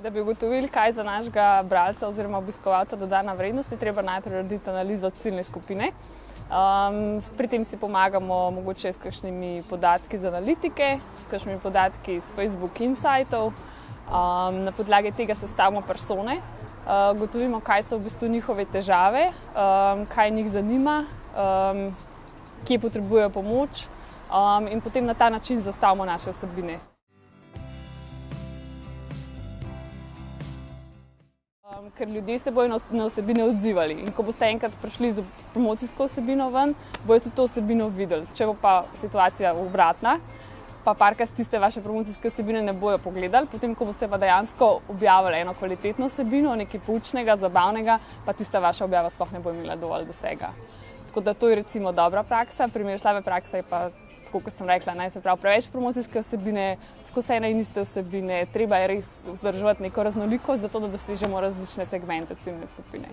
Da bi ugotovili, kaj za našega bralca oziroma obiskovalca dodana vrednost, je treba najprej narediti analizo ciljne skupine. Pri tem si pomagamo mogoče s kakšnimi podatki iz analitike, s kakšnimi podatki iz Facebook Insightov. Na podlagi tega sestavimo persone, ugotovimo, kaj so v bistvu njihove težave, kaj njih zanima, kje potrebujejo pomoč in potem na ta način zastavimo naše vsebine. Ker ljudje se bojo na vsebine odzivali in ko boste enkrat prišli z promocijsko vsebino ven, bojo tudi to vsebino videli. Če bo pa situacija obratna, pa parkrat tiste vaše promocijske vsebine ne bojo pogledali, potem ko boste pa dejansko objavili eno kvalitetno vsebino, nekaj poučnega, zabavnega, pa tista vaša objava sploh ne bo imela dovolj dosega. Tako da to je recimo dobra praksa, primer slabe prakse je pa, tako kot sem rekla, se pravi preveč promocijske vsebine, skozi ene in iste vsebine, treba je res vzdrževati neko raznolikost, zato da dosežemo različne segmente ciljne skupine.